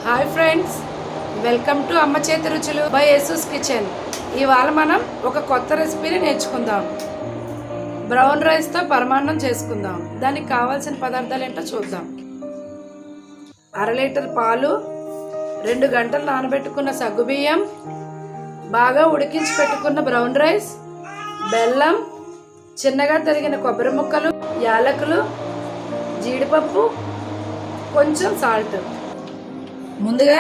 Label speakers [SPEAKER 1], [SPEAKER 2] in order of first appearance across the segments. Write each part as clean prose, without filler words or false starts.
[SPEAKER 1] Hi friends, welcome to అమ్మ చేతి రుచులు బై యేసూస్ కిచెన్. ఇవాళ మనం ఒక కొత్త రెసిపీని నేర్చుకుందాం. బ్రౌన్ రైస్తో పరమాన్నం చేసుకుందాం. దానికి కావాల్సిన పదార్థాలు ఏంటో చూద్దాం. 1/2 లీటర్ పాలు, 2 గంటలు నానబెట్టుకున్న సగ్గుబియ్యం, బాగా ఉడికించి పెట్టుకున్న బ్రౌన్ రైస్, బెల్లం, చిన్నగా తరిగిన కొబ్బరి ముక్కలు, యాలకులు, జీడిపప్పు, కొంచెం సాల్ట్. ముందుగా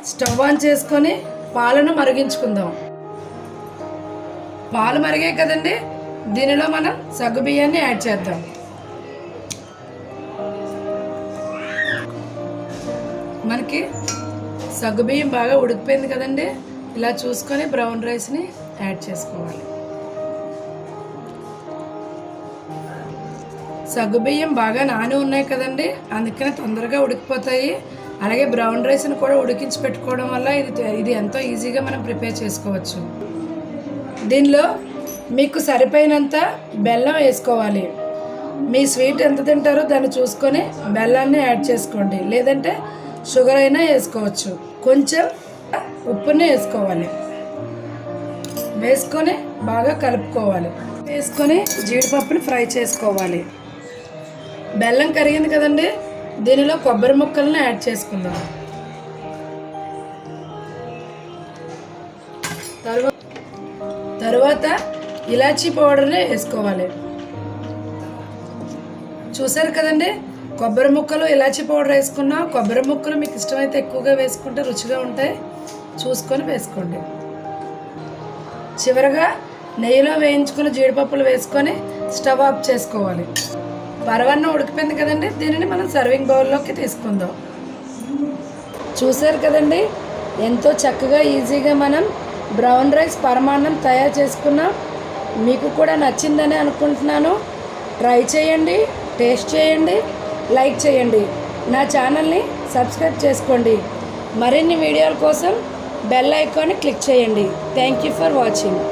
[SPEAKER 1] స్టవ్ ఆన్ చేసుకొని పాలను మరిగించుకుందాం. పాలు మరిగాయి కదండి, దీనిలో మనం సగ్గుబియ్యాన్ని యాడ్ చేద్దాం. మనకి సగ్గుబియ్యం బాగా ఉడికిపోయింది కదండి, ఇలా చూసుకొని బ్రౌన్ రైస్ని యాడ్ చేసుకోవాలి. సగ్గుబియ్యం బాగా నాని ఉన్నాయి కదండి, అందుకనే తొందరగా ఉడికిపోతాయి. అలాగే బ్రౌన్ రైస్ని కూడా ఉడికించి పెట్టుకోవడం వల్ల ఇది ఎంతో ఈజీగా మనం ప్రిపేర్ చేసుకోవచ్చు. దీనిలో మీకు సరిపోయినంత బెల్లం వేసుకోవాలి. మీ స్వీట్ ఎంత తింటారో దాన్ని చూసుకొని బెల్లాన్ని యాడ్ చేసుకోండి, లేదంటే షుగర్ అయినా వేసుకోవచ్చు. కొంచెం ఉప్పుని వేసుకోవాలి. వేసుకొని బాగా కలుపుకోవాలి. వేసుకొని జీడిపప్పుని ఫ్రై చేసుకోవాలి. బెల్లం కరిగింది కదండి, దీనిలో కొబ్బరి ముక్కలను యాడ్ చేసుకుందాం. తర్వాత ఇలాచీ పౌడర్ని వేసుకోవాలి. చూసారు కదండి, కొబ్బరి ముక్కలు, ఇలాచీ పౌడర్ వేసుకున్నాం. కొబ్బరి ముక్కలు మీకు ఇష్టమైతే ఎక్కువగా వేసుకుంటే రుచిగా ఉంటాయి, చూసుకొని వేసుకోండి. చివరగా నెయ్యిలో వేయించుకున్న జీడిపప్పులు వేసుకొని స్టవ్ ఆఫ్ చేసుకోవాలి. పరమాన్నం ఉడికిపోయింది కదండి, దీనిని మనం సర్వింగ్ బౌల్లోకి తీసుకుందాం. చూసారు కదండి, ఎంతో చక్కగా ఈజీగా మనం బ్రౌన్ రైస్ పరమాన్నం తయారు చేసుకున్నాం. మీకు కూడా నచ్చిందని అనుకుంటున్నాను. ట్రై చేయండి, టేస్ట్ చేయండి, లైక్ చేయండి. నా ఛానల్ని సబ్స్క్రైబ్ చేసుకోండి. మరిన్ని వీడియోల కోసం బెల్ ఐకాన్ని క్లిక్ చేయండి. Thank you for watching.